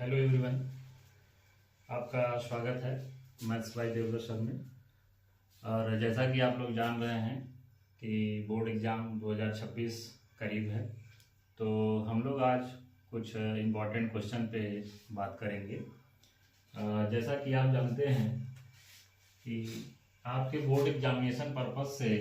Hello everyone, आपका स्वागत है मैथ्स बाय देवव्रत सर में। और जैसा कि आप लोग जान रहे हैं कि बोर्ड एग्ज़ाम 2026 करीब है, तो हम लोग आज कुछ इम्पॉर्टेंट क्वेश्चन पे बात करेंगे। जैसा कि आप जानते हैं कि आपके बोर्ड एग्जामिनेशन पर्पस से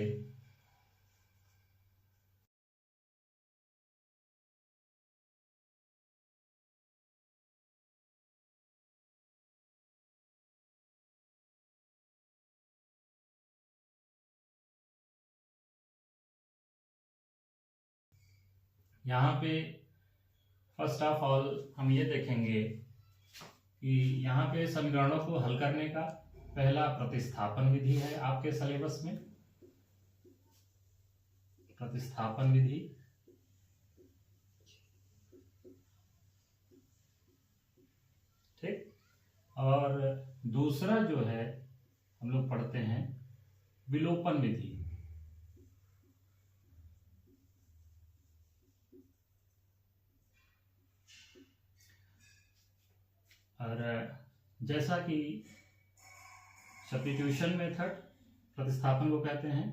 यहाँ पे फर्स्ट ऑफ ऑल हम ये देखेंगे कि यहाँ पे समीकरणों को हल करने का पहला प्रतिस्थापन विधि है आपके सिलेबस में, प्रतिस्थापन विधि। ठीक। और दूसरा जो है हम लोग पढ़ते हैं विलोपन विधि। और जैसा कि सब्स्टिट्यूशन मेथड प्रतिस्थापन को कहते हैं,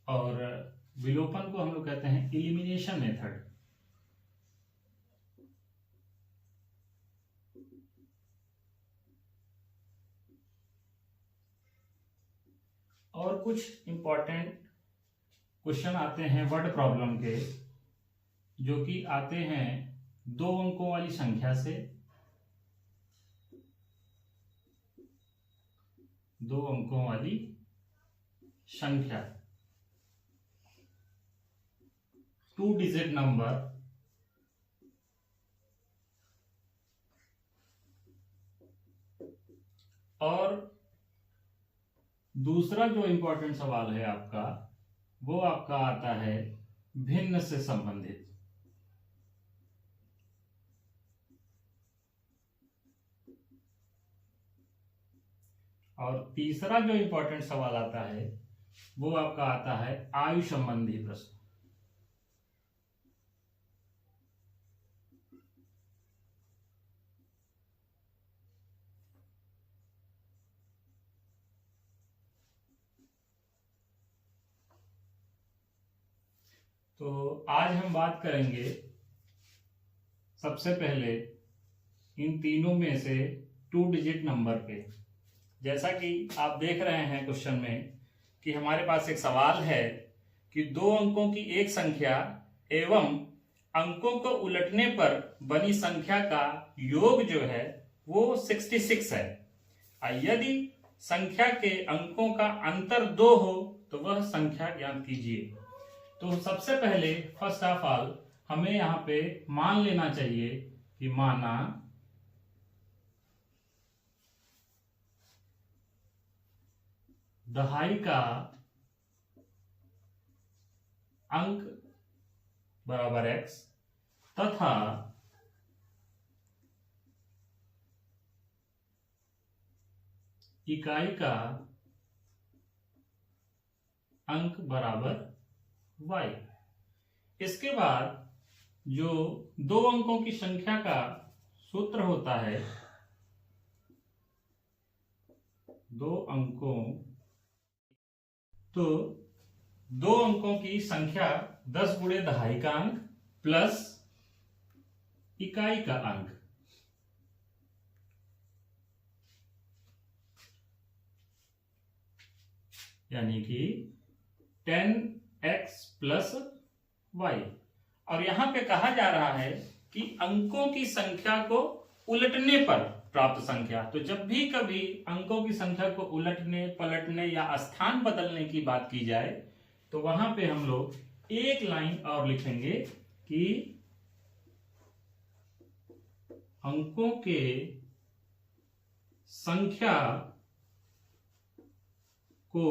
और विलोपन को हम लोग कहते हैं एलिमिनेशन मेथड। और कुछ इंपॉर्टेंट क्वेश्चन आते हैं वर्ड प्रॉब्लम के, जो कि आते हैं 2 अंकों वाली संख्या से, 2 अंकों वाली संख्या, 2 डिजिट नंबर, और दूसरा जो इंपॉर्टेंट सवाल है आपका, वो आपका आता है भिन्न से संबंधित। और तीसरा जो इंपॉर्टेंट सवाल आता है वो आपका आता है आयु संबंधी प्रश्न। तो आज हम बात करेंगे सबसे पहले इन तीनों में से 2 डिजिट नंबर पे। जैसा कि आप देख रहे हैं क्वेश्चन में कि हमारे पास एक सवाल है कि 2 अंकों की एक संख्या एवं अंकों को उलटने पर बनी संख्या का योग जो है वो 66 है। यदि संख्या के अंकों का अंतर 2 हो तो वह संख्या ज्ञात कीजिए। तो सबसे पहले फर्स्ट ऑफ ऑल हमें यहां पे मान लेना चाहिए कि माना दहाई का अंक बराबर x तथा इकाई का अंक बराबर y। इसके बाद जो 2 अंकों की संख्या का सूत्र होता है, 2 अंकों, तो 2 अंकों की संख्या 10 गुणे दहाई का अंक प्लस इकाई का अंक, यानी कि 10x प्लस y। और यहां पे कहा जा रहा है कि अंकों की संख्या को उलटने पर प्राप्त संख्या। तो जब भी कभी अंकों की संख्या को उलटने, पलटने या स्थान बदलने की बात की जाए तो वहां पे हम लोग एक लाइन और लिखेंगे कि अंकों के संख्या को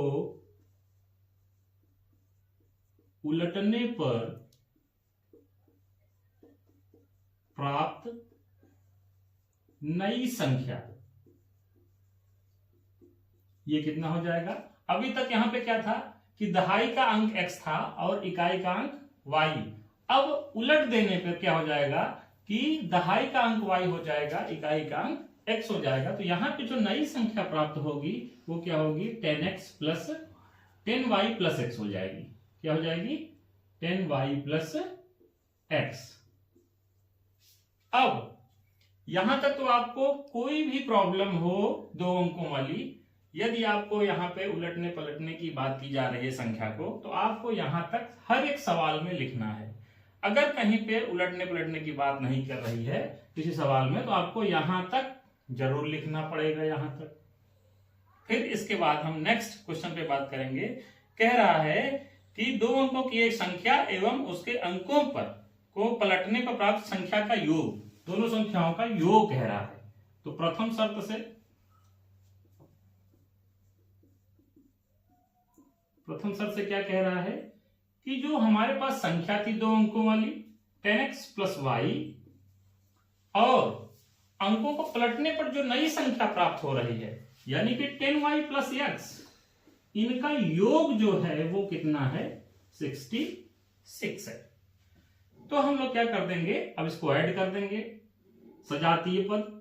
उलटने पर प्राप्त नई संख्या, ये कितना हो जाएगा अभी तक यहां पे क्या था कि दहाई का अंक x था और इकाई का अंक y। अब उलट देने पर क्या हो जाएगा कि दहाई का अंक y हो जाएगा, इकाई का अंक x हो जाएगा। तो यहाँ पे जो नई संख्या प्राप्त होगी वो क्या होगी, 10x plus 10y plus x हो जाएगी। क्या हो जाएगी, 10y प्लस x। अब यहां तक तो आपको कोई भी प्रॉब्लम हो दो अंकों वाली, यदि आपको यहाँ पे उलटने पलटने की बात की जा रही है संख्या को, तो आपको यहां तक हर एक सवाल में लिखना है। अगर कहीं पे उलटने पलटने की बात नहीं कर रही है किसी सवाल में, तो आपको यहां तक जरूर लिखना पड़ेगा यहां तक। फिर इसके बाद हम नेक्स्ट क्वेश्चन पे बात करेंगे। कह रहा है कि दो अंकों की एक संख्या एवं उसके अंकों पर को पलटने पर प्राप्त संख्या का योग, दोनों संख्याओं का योग कह रहा है। तो प्रथम शर्त से क्या कह रहा है कि जो हमारे पास संख्या थी दो अंकों वाली 10x प्लस वाई, और अंकों को पलटने पर जो नई संख्या प्राप्त हो रही है यानी कि 10y प्लस x, इनका योग जो है वो कितना है, 66 है। तो हम लोग क्या कर देंगे, अब इसको ऐड कर देंगे, सजातीय पद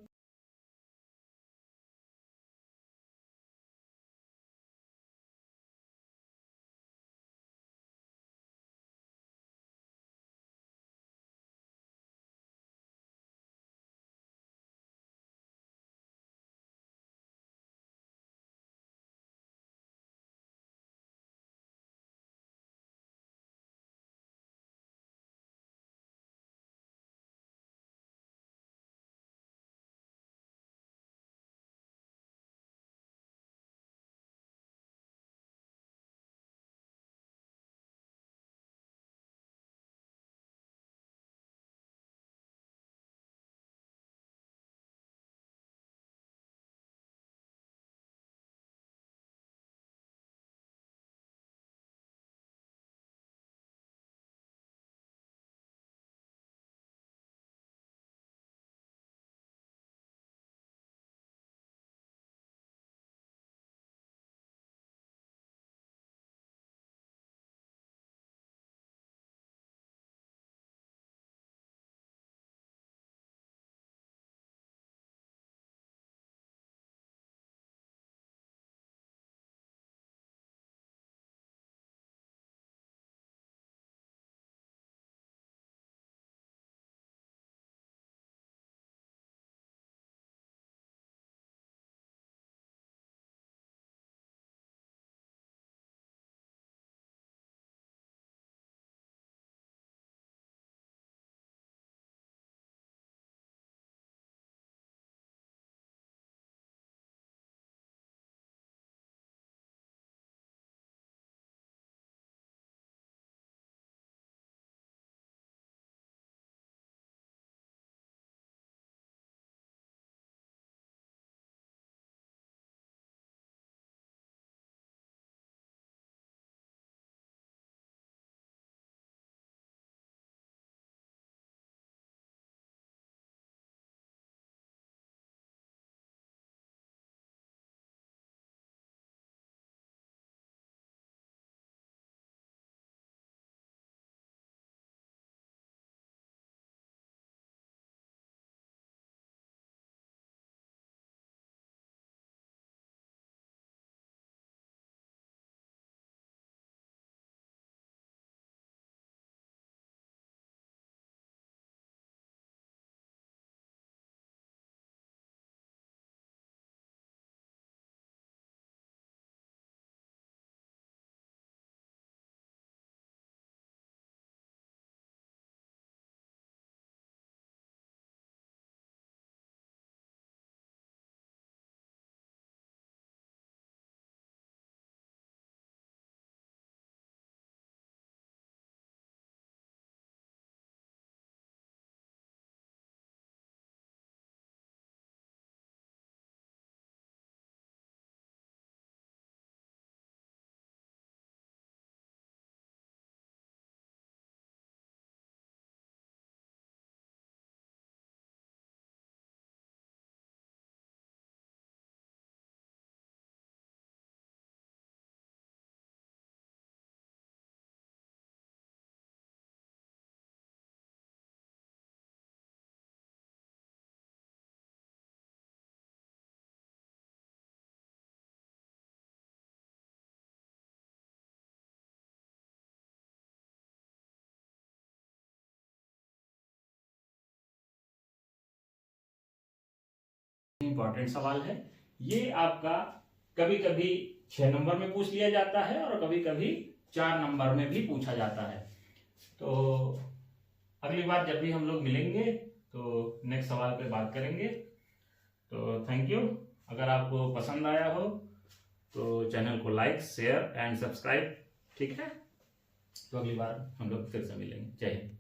इंपॉर्टेंट सवाल है। ये आपका कभी कभी 6 नंबर में पूछ लिया जाता है और कभी कभी 4 नंबर में भी पूछा जाता है। तो अगली बार जब भी हम लोग मिलेंगे तो नेक्स्ट सवाल पे बात करेंगे। तो थैंक यू। अगर आपको पसंद आया हो तो चैनल को लाइक, शेयर एंड सब्सक्राइब, ठीक है। तो अगली बार हम लोग फिर से मिलेंगे। जय हिंद।